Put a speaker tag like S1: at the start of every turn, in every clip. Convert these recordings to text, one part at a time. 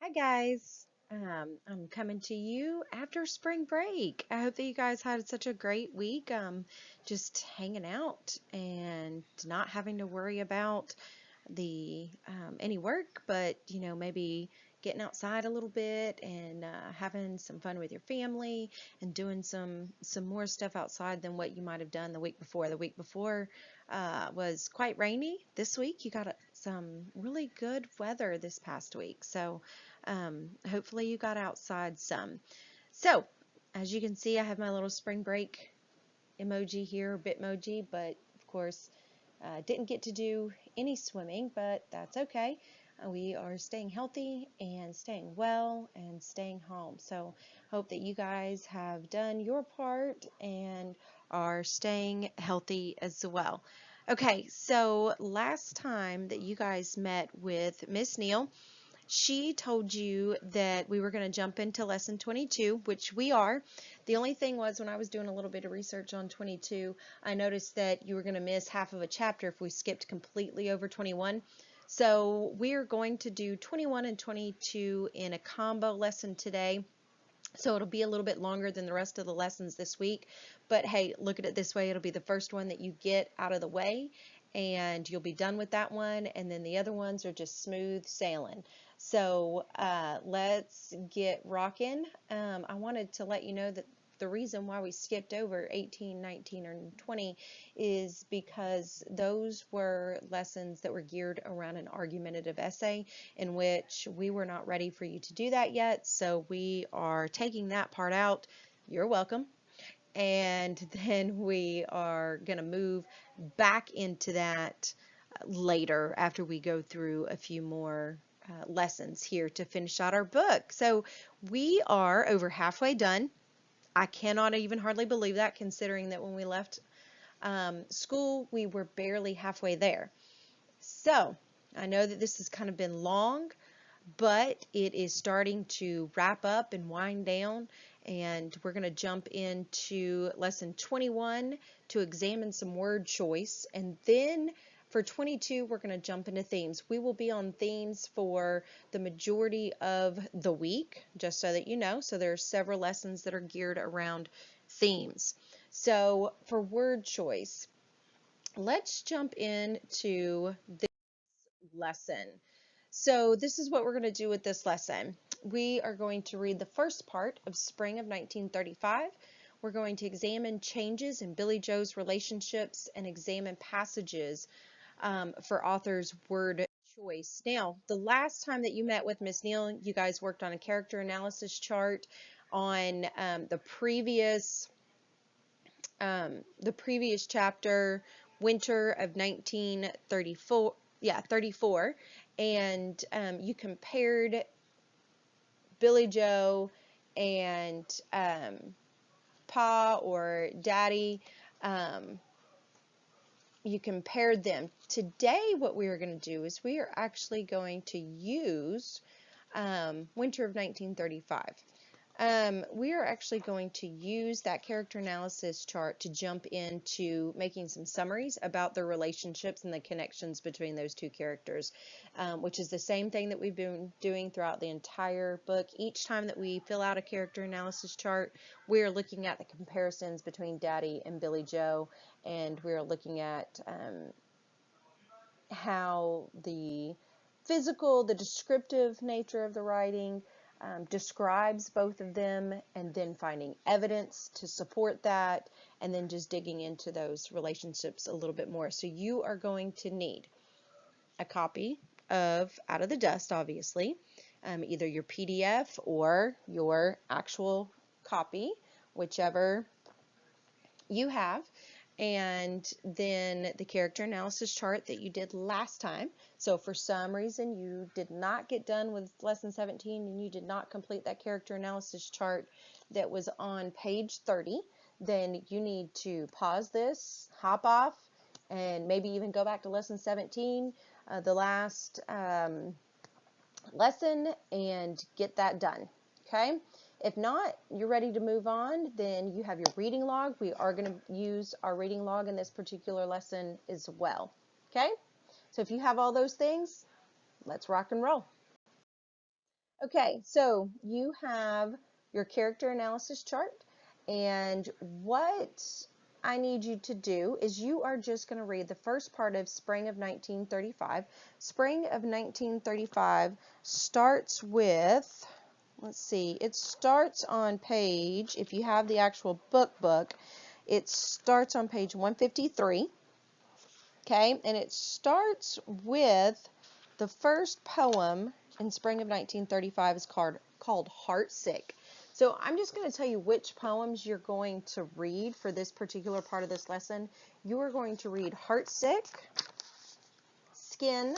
S1: Hi guys. I'm coming to you after spring break. I hope that you guys had such a great week. Just hanging out and not having to worry about the any work, but maybe getting outside a little bit and having some fun with your family and doing some more stuff outside than what you might have done the week before. The week before was quite rainy. This week you got some really good weather this past week, so hopefully you got outside some. So as you can see, I have my little spring break emoji here, Bitmoji, but of course didn't get to do any swimming, but that's okay. We are staying healthy and staying well and staying home. So hope that you guys have done your part and are staying healthy as well. Okay, so last time that you guys met with Miss Neal, she told you that we were going to jump into lesson 22, which we are. The only thing was, when I was doing a little bit of research on 22, I noticed that you were going to miss half of a chapter if we skipped completely over 21. So we are going to do 21 and 22 in a combo lesson today. So it'll be a little bit longer than the rest of the lessons this week. But hey, look at it this way. It'll be the first one that you get out of the way, and you'll be done with that one. And then the other ones are just smooth sailing. So let's get rocking. I wanted to let you know that the reason why we skipped over 18, 19, and 20 is because those were lessons that were geared around an argumentative essay, in which we were not ready for you to do that yet. So we are taking that part out. You're welcome. And then we are going to move back into that later after we go through a few more lessons here to finish out our book. So we are over halfway done. I cannot even hardly believe that, considering that when we left school, we were barely halfway there. So I know that this has kind of been long, but it is starting to wrap up and wind down, and we're going to jump into lesson 21 to examine some word choice, and then for 22 we're going to jump into themes. We will be on themes for the majority of the week, just so that you know. So there are several lessons that are geared around themes. So for word choice, let's jump into this lesson. So this is what we're going to do with this lesson. We are going to read the first part of Spring of 1935. We're going to examine changes in Billie Jo's relationships and examine passages for author's word choice. Now, the last time that you met with Miss Neal, you guys worked on a character analysis chart on the previous chapter, winter of 1934. Yeah, 34, and you compared Billie Jo and Pa or Daddy. Um, you compared them. Today, what we are going to do is we are actually going to use winter of 1935. We are actually going to use that character analysis chart to jump into making some summaries about the relationships and the connections between those two characters, which is the same thing that we've been doing throughout the entire book. Each time that we fill out a character analysis chart, we are looking at the comparisons between Daddy and Billie Jo, and we are looking at how the physical, the descriptive nature of the writing describes both of them, and then finding evidence to support that, and then just digging into those relationships a little bit more. So you are going to need a copy of Out of the Dust, obviously, either your PDF or your actual copy, whichever you have, and then the character analysis chart that you did last time. So for some reason you did not get done with lesson 17 and you did not complete that character analysis chart that was on page 30, then you need to pause this, hop off, and maybe even go back to lesson 17, the last lesson, and get that done. Okay? If not, you're ready to move on, then you have your reading log. We are going to use our reading log in this particular lesson as well. Okay? So if you have all those things, let's rock and roll. Okay, so you have your character analysis chart, and what I need you to do is you are just going to read the first part of Spring of 1935. Spring of 1935 starts with, let's see, it starts on page, if you have the actual book, it starts on page 153, okay, and it starts with the first poem in Spring of 1935 is called Heartsick. So I'm just going to tell you which poems you're going to read for this particular part of this lesson. You are going to read Heartsick, Skin,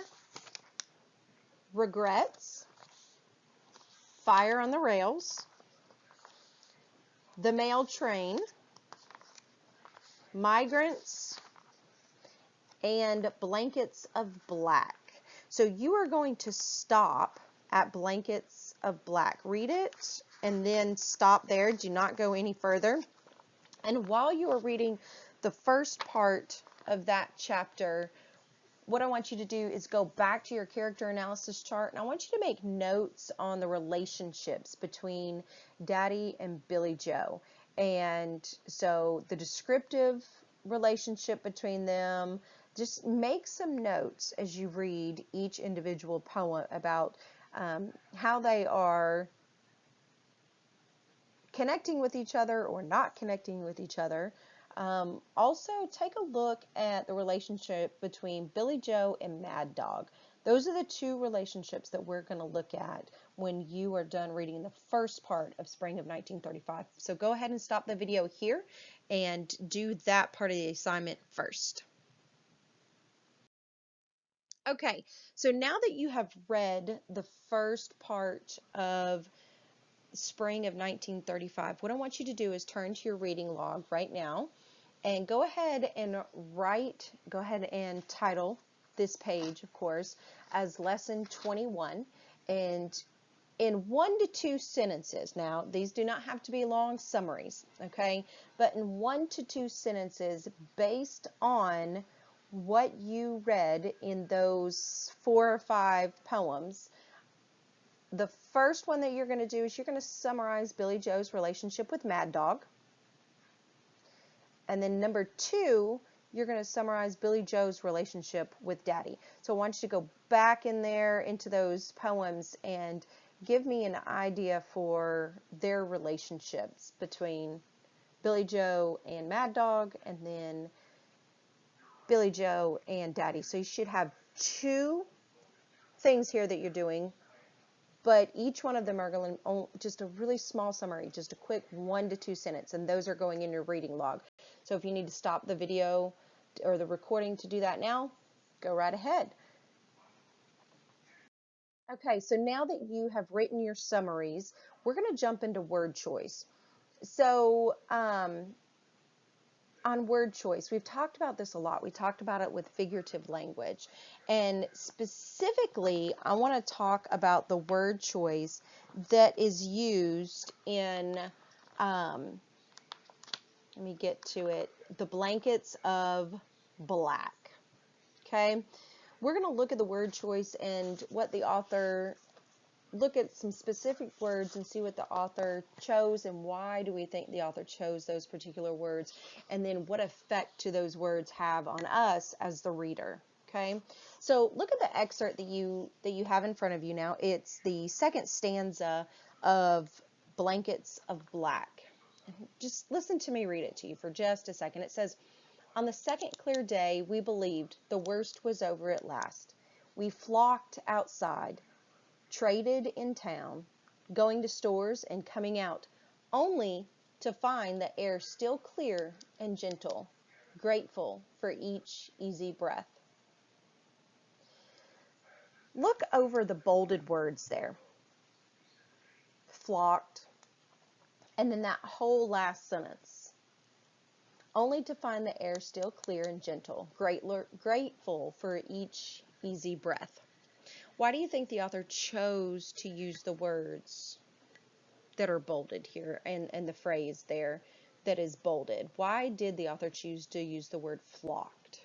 S1: Regrets, Fire on the Rails, The Mail Train, Migrants, and Blankets of Black. So you are going to stop at Blankets of Black. Read it and then stop there. Do not go any further. And while you are reading the first part of that chapter, what I want you to do is go back to your character analysis chart, and I want you to make notes on the relationships between Daddy and Billie Jo. And so the descriptive relationship between them, just make some notes as you read each individual poem about how they are connecting with each other or not connecting with each other. Also, take a look at the relationship between Billie Jo and Mad Dog. Those are the two relationships that we're going to look at when you are done reading the first part of Spring of 1935. So go ahead and stop the video here and do that part of the assignment first. Okay, so now that you have read the first part of Spring of 1935, what I want you to do is turn to your reading log right now and go ahead and title this page, of course, as Lesson 21. And in 1 to 2 sentences, now these do not have to be long summaries, okay? But in 1 to 2 sentences based on what you read in those 4 or 5 poems, the first one that you're going to do is you're going to summarize Billie Jo's relationship with Mad Dog. And then number 2, you're going to summarize Billie Jo's relationship with Daddy. So I want you to go back in there into those poems and give me an idea for their relationships between Billie Jo and Mad Dog, and then Billie Jo and Daddy. So you should have 2 things here that you're doing, but each one of them are going to just a really small summary, just a quick 1 to 2 sentence, and those are going in your reading log. So if you need to stop the video or the recording to do that now, go right ahead. Okay, so now that you have written your summaries, we're going to jump into word choice. So on word choice, we've talked about this a lot. We talked about it with figurative language. And specifically, I want to talk about the word choice that is used in, let me get to it, the Blankets of Black. Okay? We're going to look at the word choice and what the author, look at some specific words and see what the author chose and why do we think the author chose those particular words, and then what effect do those words have on us as the reader. Okay, so look at the excerpt that you have in front of you now. It's the second stanza of Blankets of Black. Just listen to me read it to you for just a second. It says, "On the second clear day we believed the worst was over at last. We flocked outside, traded in town, going to stores and coming out, only to find the air still clear and gentle, grateful for each easy breath." Look over the bolded words there. Flocked, and then that whole last sentence. Only to find the air still clear and gentle, grateful for each easy breath. Why do you think the author chose to use the words that are bolded here and the phrase there that is bolded? Why did the author choose to use the word flocked?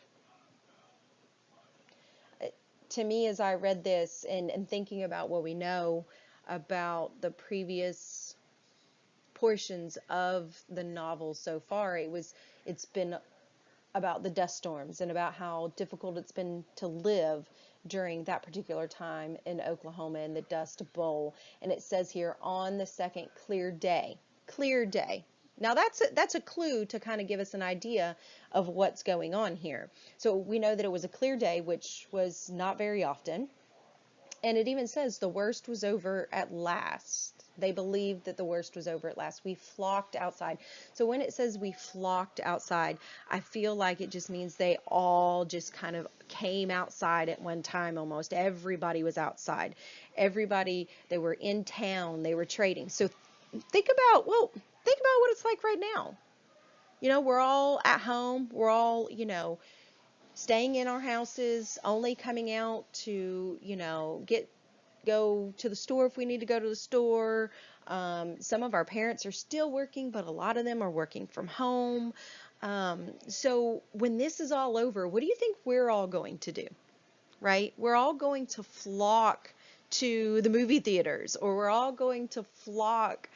S1: To me, as I read this and thinking about what we know about the previous portions of the novel so far. It's been about the dust storms and about how difficult it's been to live during that particular time in Oklahoma in the Dust Bowl. And it says here, on the second clear day. Clear day. Now that's a clue to kind of give us an idea of what's going on here. So we know that it was a clear day, which was not very often. And it even says the worst was over at last. They believed that the worst was over at last. We flocked outside. So when it says we flocked outside, I feel like it just means they all just kind of came outside at one time almost. Everybody was outside. Everybody, they were in town, they were trading. So think about what it's like right now. We're all at home. We're all, staying in our houses, only coming out to, go to the store if we need to go to the store. Some of our parents are still working, but a lot of them are working from home. So when this is all over, what do you think we're all going to do? Right? We're all going to flock to the movie theaters, or we're all going to flock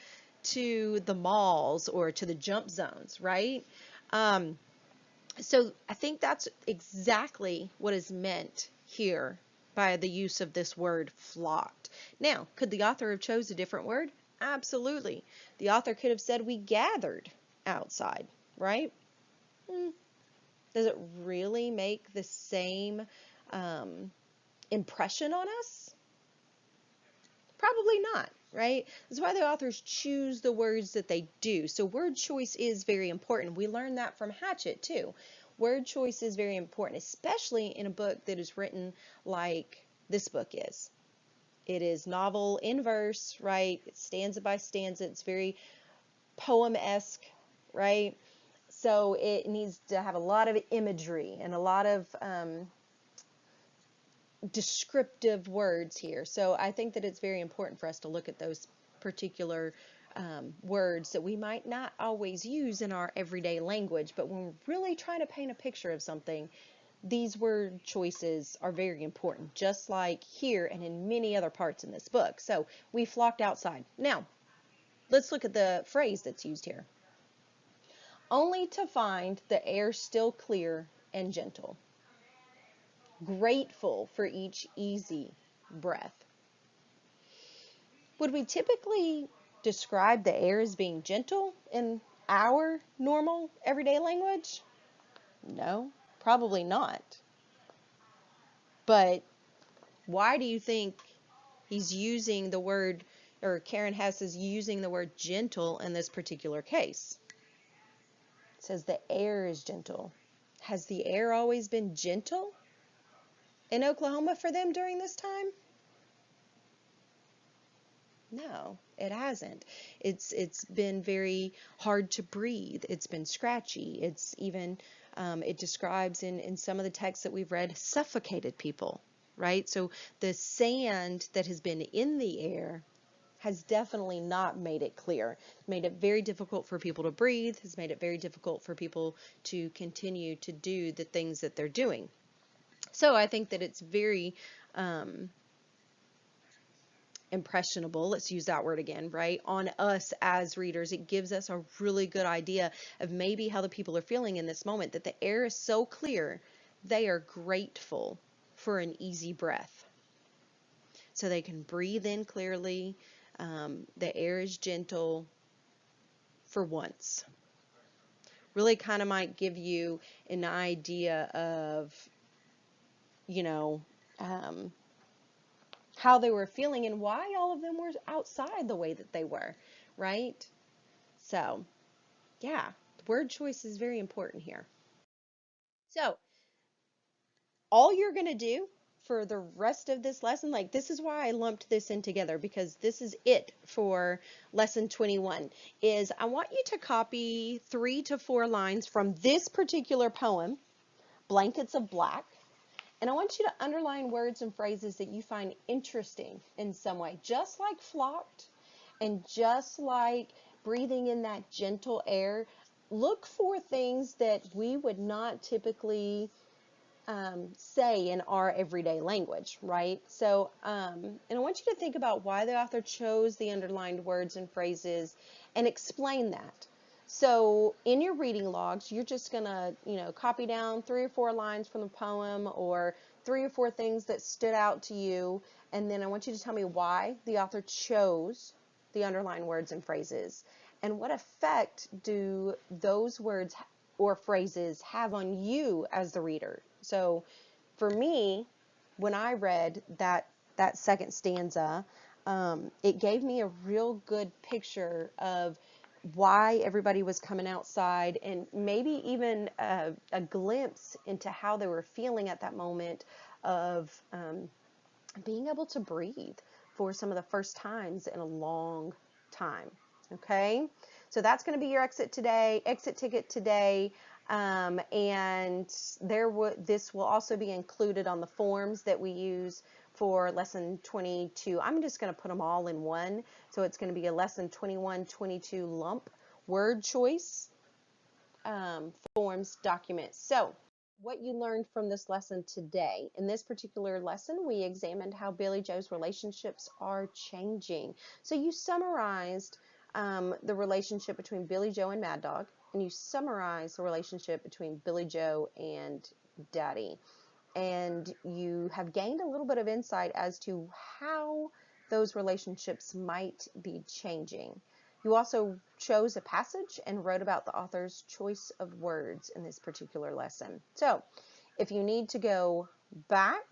S1: to the malls or to the jump zones, right? So I think that's exactly what is meant here by the use of this word flocked. Now, could the author have chose a different word? Absolutely. The author could have said we gathered outside, right? Does it really make the same impression on us? Probably not, right? That's why the authors choose the words that they do. So word choice is very important. We learned that from Hatchet too. Word choice is very important, especially in a book that is written like this book is. It is novel in verse, right? It's stanza by stanza. It's very poem-esque, right? So it needs to have a lot of imagery and a lot of descriptive words here. So I think that it's very important for us to look at those particular words that we might not always use in our everyday language, but when we're really trying to paint a picture of something, these word choices are very important, just like here and in many other parts in this book. So we flocked outside. Now, let's look at the phrase that's used here. Only to find the air still clear and gentle. Grateful for each easy breath. Would we typically describe the air as being gentle in our normal everyday language? No, probably not. But why do you think he's using the word, or Karen Hess is using the word gentle in this particular case? It says the air is gentle. Has the air always been gentle in Oklahoma for them during this time? No, it hasn't. It's been very hard to breathe. It's been scratchy. It's even, it describes in some of the texts that we've read, suffocated people, right? So the sand that has been in the air has definitely not made it clear. It's made it very difficult for people to breathe, has made it very difficult for people to continue to do the things that they're doing. So I think that it's very impressionable, let's use that word again, right, on us as readers. It gives us a really good idea of maybe how the people are feeling in this moment, that the air is so clear, they are grateful for an easy breath. So they can breathe in clearly. The air is gentle for once. Really kind of might give you an idea of, how they were feeling and why all of them were outside the way that they were, right? So, yeah, word choice is very important here. So, all you're going to do for the rest of this lesson, like this is why I lumped this in together, because this is it for lesson 21, is I want you to copy 3 to 4 lines from this particular poem, Blankets of Black. And I want you to underline words and phrases that you find interesting in some way, just like flocked and just like breathing in that gentle air. Look for things that we would not typically say in our everyday language, right? So, and I want you to think about why the author chose the underlined words and phrases and explain that. So in your reading logs, you're just gonna, copy down 3 or 4 lines from the poem or 3 or 4 things that stood out to you. And then I want you to tell me why the author chose the underlined words and phrases and what effect do those words or phrases have on you as the reader. So for me, when I read that second stanza, it gave me a real good picture of why everybody was coming outside and maybe even a glimpse into how they were feeling at that moment of being able to breathe for some of the first times in a long time. Okay, so that's going to be your exit ticket today. And this will also be included on the forms that we use for lesson 22. I'm just going to put them all in one. So it's going to be a lesson 21-22 lump word choice forms document. So what you learned from this lesson today. In this particular lesson, we examined how Billie Jo's relationships are changing. So you summarized the relationship between Billie Jo and Mad Dog, and you summarized the relationship between Billie Jo and Daddy. And you have gained a little bit of insight as to how those relationships might be changing. You also chose a passage and wrote about the author's choice of words in this particular lesson. So if you need to go back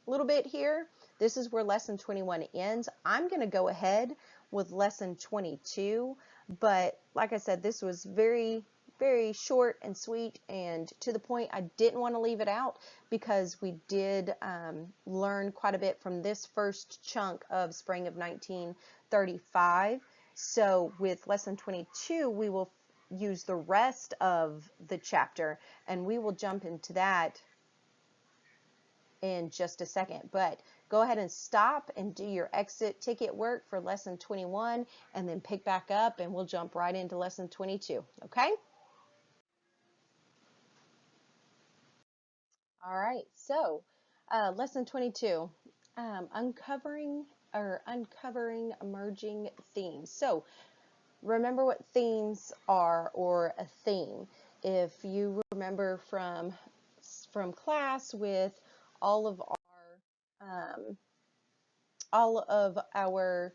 S1: a little bit here, this is where lesson 21 ends. I'm going to go ahead with lesson 22, but like I said, this was very, very short and sweet and to the point. I didn't want to leave it out because we did learn quite a bit from this first chunk of spring of 1935. So with lesson 22, we will use the rest of the chapter and we will jump into that in just a second. But go ahead and stop and do your exit ticket work for lesson 21 and then pick back up and we'll jump right into lesson 22. Okay? All right, so lesson 22, uncovering emerging themes. So remember what themes are, or a theme. If you remember from class with all of um, our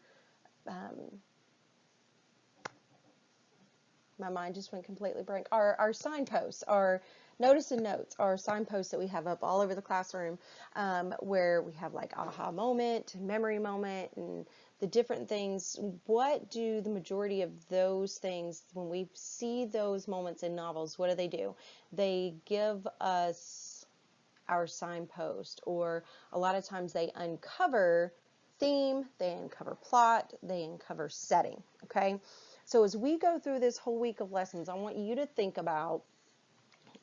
S1: my mind just went completely blank. Our signposts, our notice and notes, our signposts that we have up all over the classroom, where we have like aha moment, memory moment, and the different things. What do the majority of those things, when we see those moments in novels, what do? They give us our signpost, or a lot of times they uncover theme, they uncover plot, they uncover setting. Okay, so as we go through this whole week of lessons, I want you to think about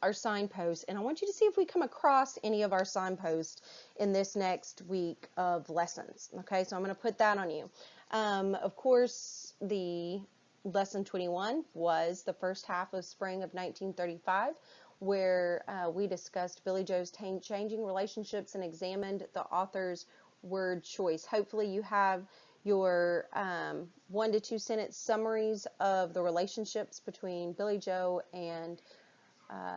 S1: our signposts, and I want you to see if we come across any of our signposts in this next week of lessons. Okay, so I'm going to put that on you. Of course, the lesson 21 was the first half of spring of 1935, where we discussed Billie Jo's changing relationships and examined the author's word choice. Hopefully you have your 1 to 2 sentence summaries of the relationships between Billie Jo and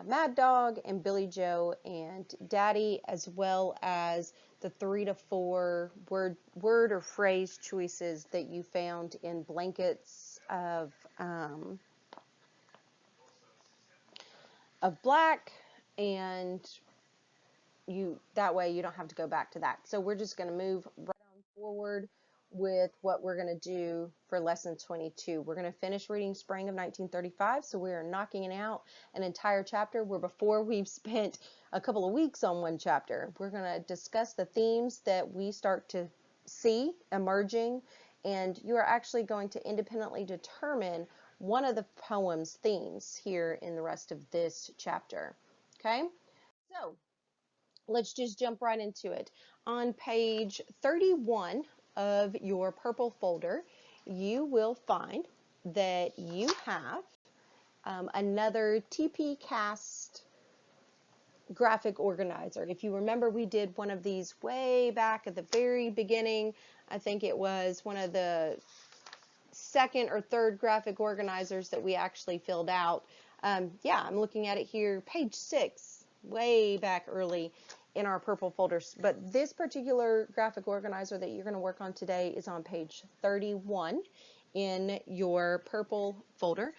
S1: Mad Dog and Billie Jo and Daddy, as well as the 3 to 4 word or phrase choices that you found in blankets of black, and that way you don't have to go back to that. So we're just going to move right on forward with what we're going to do for lesson 22. We're going to finish reading spring of 1935, so we are knocking out an entire chapter where before we've spent a couple of weeks on one chapter. We're going to discuss the themes that we start to see emerging, and you are actually going to independently determine one of the poem's themes here in the rest of this chapter. Okay, so let's just jump right into it. On page 31 of your purple folder, you will find that you have another TP-CASTT graphic organizer. If you remember, we did one of these way back at the very beginning. I think it was one of the second or third graphic organizers that we actually filled out. Yeah, I'm looking at it here, page 6, way back early in our purple folders. But this particular graphic organizer that you're going to work on today is on page 31 in your purple folder.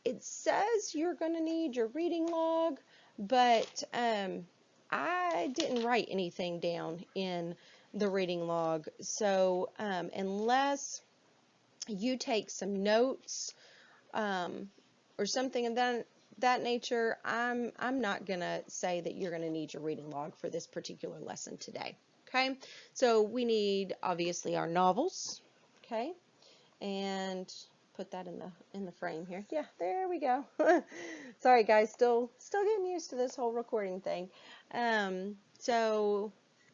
S1: It says you're going to need your reading log, but I didn't write anything down in the reading log. So unless you take some notes or something of that nature, I'm not going to say that you're going to need your reading log for this particular lesson today. Okay, so we need obviously our novels. Okay, and put that in the frame here. Yeah, there we go. Sorry guys, still getting used to this whole recording thing. So,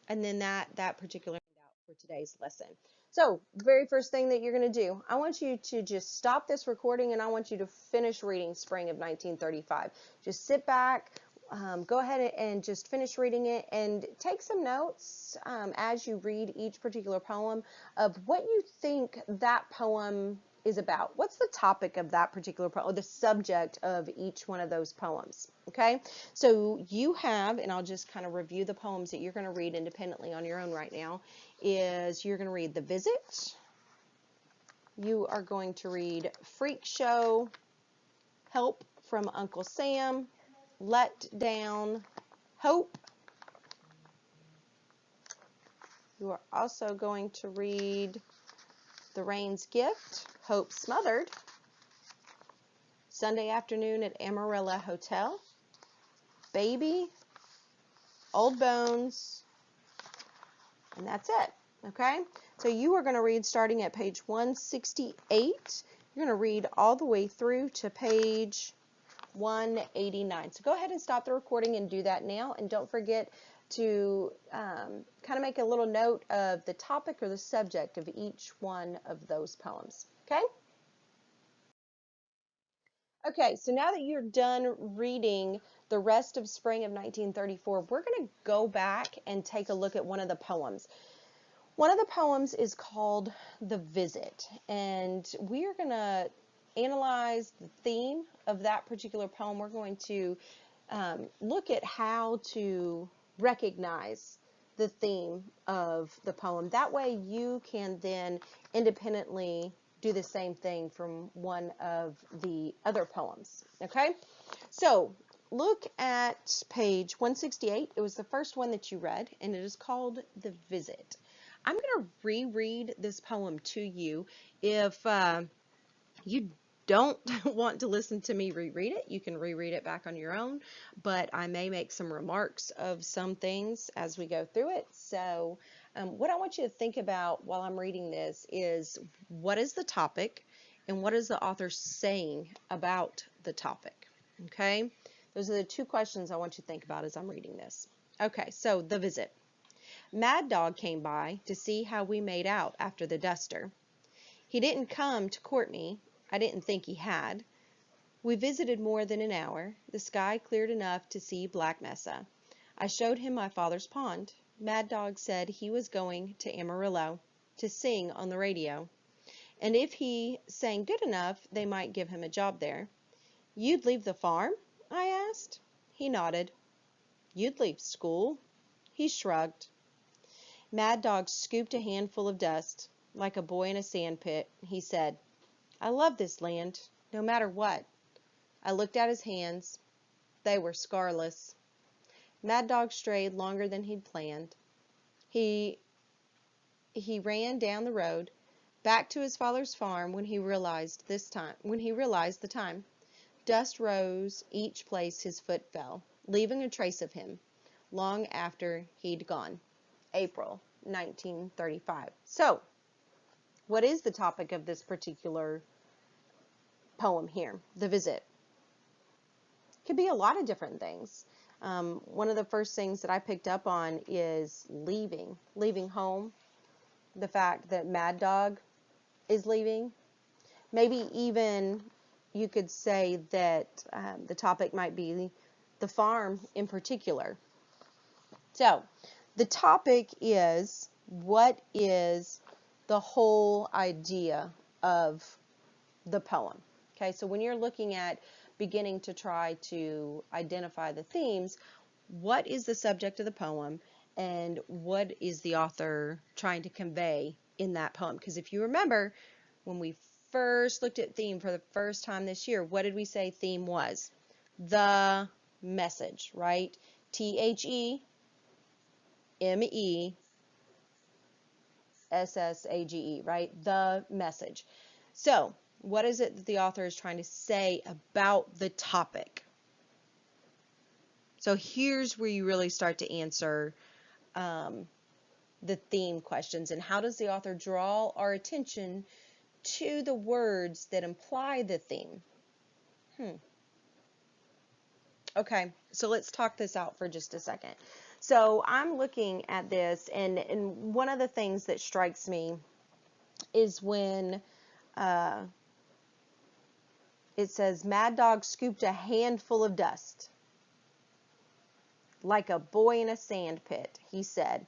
S1: and then that particular handout for today's lesson. So, the very first thing that you're going to do, I want you to just stop this recording and I want you to finish reading Spring of 1935. Just sit back, go ahead and just finish reading it and take some notes as you read each particular poem of what you think that poem is about. What's the topic of that particular poem, or the subject of each one of those poems? Okay, so you have, and I'll just kind of review the poems that you're going to read independently on your own right now, is you're going to read The Visit, you are going to read Freak Show, Help from Uncle Sam, Let Down, Hope. You are also going to read The Rain's Gift, Hope Smothered, Sunday Afternoon at Amarilla Hotel, Baby, Old Bones, and that's it. Okay, so you are going to read starting at page 168. You're going to read all the way through to page 189. So go ahead and stop the recording and do that now, and don't forget to kind of make a little note of the topic or the subject of each one of those poems. Okay? Okay, so now that you're done reading the rest of Spring of 1934, we're going to go back and take a look at one of the poems. One of the poems is called The Visit, and we are going to analyze the theme of that particular poem. We're going to look at how to recognize the theme of the poem. That way you can then independently do the same thing from one of the other poems. Okay, so look at page 168. It was the first one that you read, and it is called The Visit. I'm going to reread this poem to you. If you don't want to listen to me reread it, you can reread it back on your own, but I may make some remarks of some things as we go through it. So what I want you to think about while I'm reading this is, what is the topic and what is the author saying about the topic? Okay, those are the two questions I want you to think about as I'm reading this. Okay, so The Visit. Mad Dog came by to see how we made out after the duster. He didn't come to court me. I didn't think he had. We visited more than an hour. The sky cleared enough to see Black Mesa. I showed him my father's pond. Mad Dog said he was going to Amarillo to sing on the radio, and if he sang good enough, they might give him a job there. You'd leave the farm? I asked. He nodded. You'd leave school? He shrugged. Mad Dog scooped a handful of dust. Like a boy in a sand pit, he said, I love this land, no matter what. I looked at his hands. They were scarless. Mad Dog strayed longer than he'd planned. He ran down the road, back to his father's farm when he realized the time. Dust rose each place his foot fell, leaving a trace of him, long after he'd gone. April 1935. So, what is the topic of this particular poem here? The Visit. Could be a lot of different things. One of the first things that I picked up on is leaving home. The fact that Mad Dog is leaving. Maybe even you could say that the topic might be the farm in particular. So the topic is, what is the whole idea of the poem? Okay, so when you're looking at beginning to try to identify the themes, what is the subject of the poem and what is the author trying to convey in that poem? Because if you remember, when we first looked at theme for the first time this year, what did we say theme was? The message, right? THEMESSAGE, right? The message. So, what is it that the author is trying to say about the topic? So here's where you really start to answer the theme questions. And how does the author draw our attention to the words that imply the theme? Okay, so let's talk this out for just a second. So I'm looking at this, and one of the things that strikes me is when it says, Mad Dog scooped a handful of dust. Like a boy in a sand pit, he said,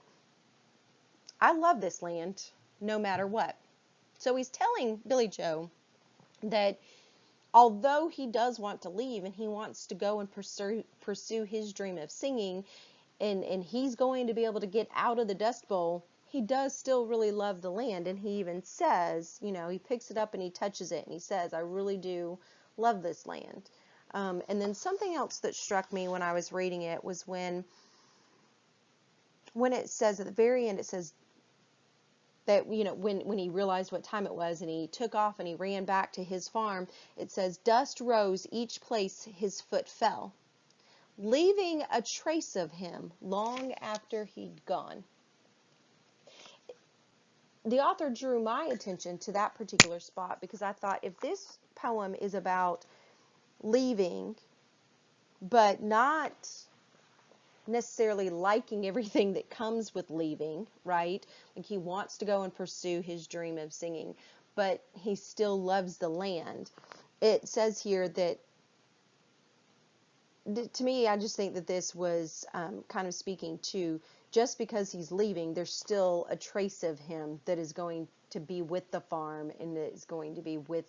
S1: I love this land, no matter what. So he's telling Billie Jo that although he does want to leave and he wants to go and pursue his dream of singing, and he's going to be able to get out of the Dust Bowl, he does still really love the land. And he even says, you know, he picks it up and he touches it and he says, I really do love this land. And then something else that struck me when I was reading it was when it says at the very end, it says that, you know, when he realized what time it was and he took off and he ran back to his farm, it says, dust rose each place his foot fell, leaving a trace of him long after he'd gone. The author drew my attention to that particular spot because I thought, if this poem is about leaving, but not necessarily liking everything that comes with leaving, right? Like he wants to go and pursue his dream of singing, but he still loves the land. It says here that, to me, I just think that this was kind of speaking to, just because he's leaving, there's still a trace of him that is going to be with the farm and that is going to be with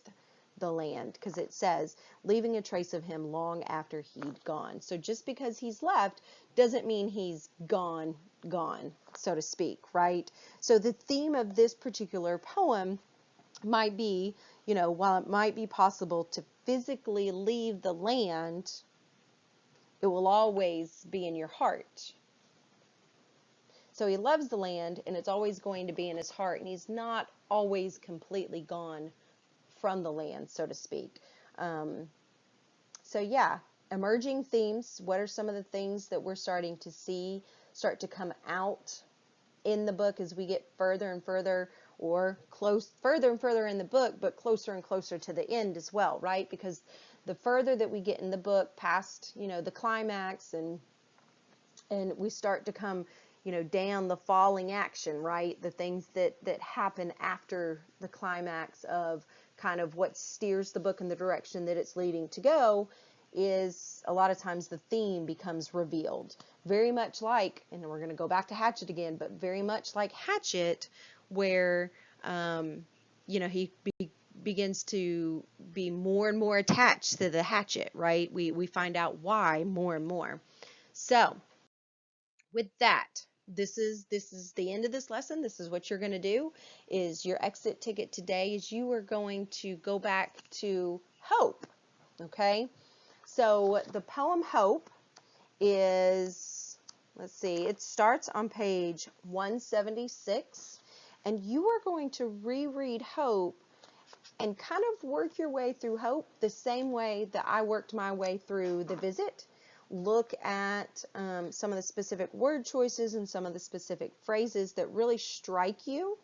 S1: the land, because it says, leaving a trace of him long after he'd gone. So just because he's left doesn't mean he's gone, so to speak, right? So the theme of this particular poem might be, you know, while it might be possible to physically leave the land, it will always be in your heart. So he loves the land and it's always going to be in his heart, and he's not always completely gone from the land, so to speak. So yeah, emerging themes. What are some of the things that we're starting to see start to come out in the book as we get further and further, or further and further in the book, but closer and closer to the end as well, right? Because the further that we get in the book past, you know, the climax, and we start to come, you know, down the falling action, right? The things that happen after the climax of kind of what steers the book in the direction that it's leading to go, is a lot of times the theme becomes revealed. Very much like, and we're going to go back to Hatchet again, but very much like Hatchet, where, you know, he begins to be more and more attached to the hatchet, right? We find out why more and more. So with that, this is the end of this lesson. This is what you're going to do. Is your exit ticket today is you are going to go back to Hope. Okay, so the poem Hope is, let's see, it starts on page 176, and you are going to reread Hope and kind of work your way through Hope the same way that I worked my way through The Visit. Look at some of the specific word choices and some of the specific phrases that really strike you.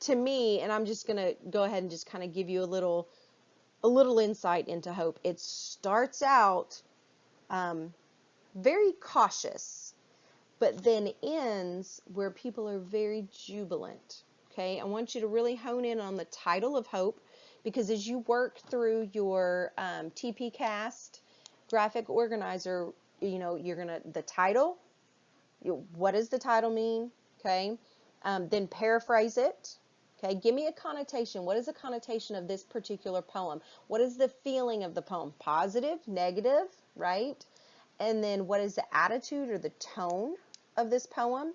S1: To me, and I'm just going to go ahead and just kind of give you a little insight into Hope. It starts out very cautious, but then ends where people are very jubilant. Okay, I want you to really hone in on the title of Hope, because as you work through your TP-CASTT graphic organizer, you know, you're going to, the title, what does the title mean? Okay. Then paraphrase it. Okay. Give me a connotation. What is the connotation of this particular poem? What is the feeling of the poem? Positive, negative, right? And then what is the attitude or the tone of this poem?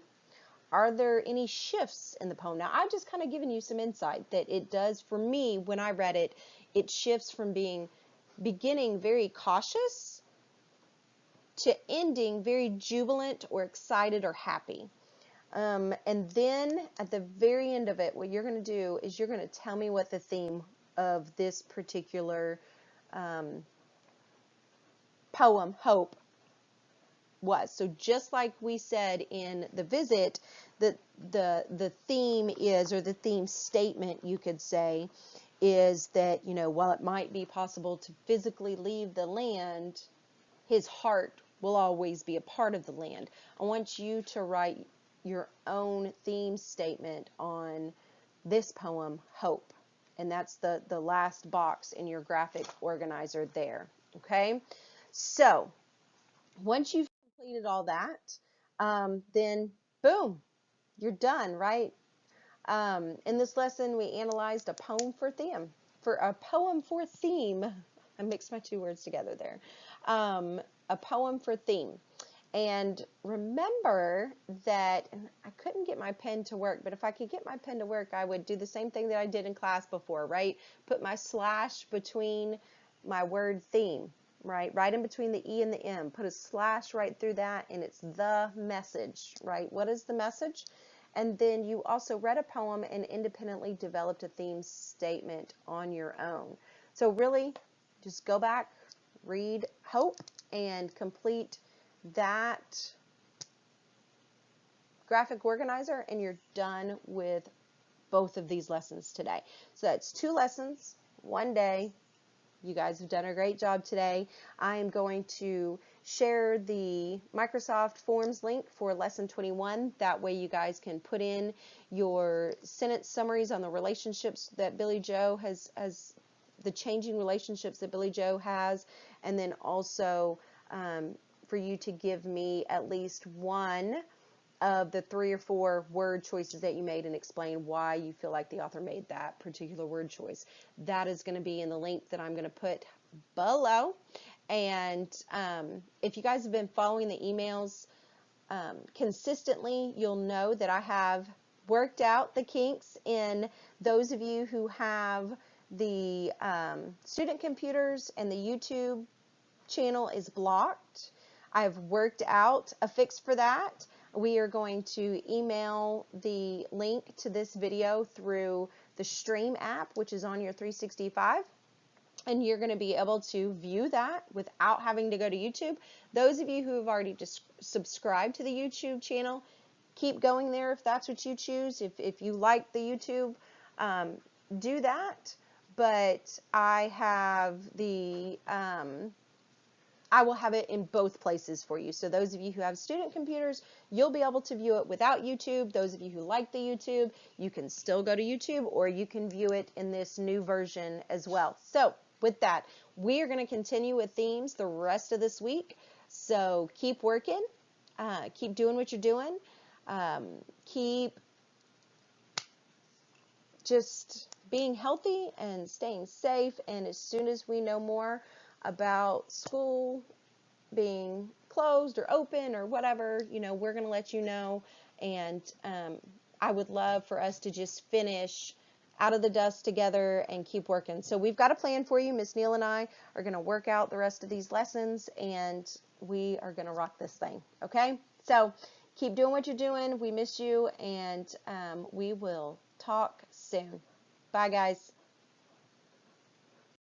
S1: Are there any shifts in the poem? Now, I've just kind of given you some insight that it does for me when I read it. It shifts from beginning very cautious to ending very jubilant or excited or happy. And then at the very end of it, what you're going to do is you're going to tell me what the theme of this particular poem, Hope, was. So just like we said in the visit, the theme is, or the theme statement you could say, is that, you know, while it might be possible to physically leave the land, his heart will always be a part of the land. I want you to write your own theme statement on this poem, Hope. And that's the last box in your graphic organizer there. Okay? So, once you've completed all that, then boom, you're done, right? In this lesson, we analyzed a poem for theme. I mixed my two words together there. A poem for theme. And remember that I couldn't get my pen to work, but if I could get my pen to work, I would do the same thing that I did in class before, right? Put my slash between my word theme, right? Right in between the E and the M. Put a slash right through that, and it's the message, right? What is the message? And then you also read a poem and independently developed a theme statement on your own. So really, just go back, read Hope, and complete that graphic organizer, and you're done with both of these lessons today. So that's 2 lessons, 1 day. You guys have done a great job today. I am going to share the Microsoft Forms link for lesson 21. That way you guys can put in your sentence summaries on the relationships that Billie Jo has the changing relationships that Billie Jo has, and then also for you to give me at least one of the 3 or 4 word choices that you made and explain why you feel like the author made that particular word choice. That is going to be in the link that I'm going to put below. And if you guys have been following the emails consistently, you'll know that I have worked out the kinks in those of you who have the student computers and the YouTube channel is blocked. I've worked out a fix for that. We are going to email the link to this video through the Stream app, which is on your 365. And you're going to be able to view that without having to go to YouTube. Those of you who have already just subscribed to the YouTube channel, keep going there if that's what you choose. If you like the YouTube, do that. But I have the I will have it in both places for you. So those of you who have student computers, you'll be able to view it without YouTube. Those of you who like the YouTube, you can still go to YouTube, or you can view it in this new version as well. So with that, we are going to continue with themes the rest of this week. So keep working, keep doing what you're doing, keep just being healthy and staying safe. And as soon as we know more about school being closed or open or whatever, you know, we're going to let you know. And I would love for us to just finish out of the dust together and keep working. So we've got a plan for you. Miss Neal and I are going to work out the rest of these lessons, and we are going to rock this thing. Okay? So keep doing what you're doing. We miss you, and we will talk soon. Bye, guys.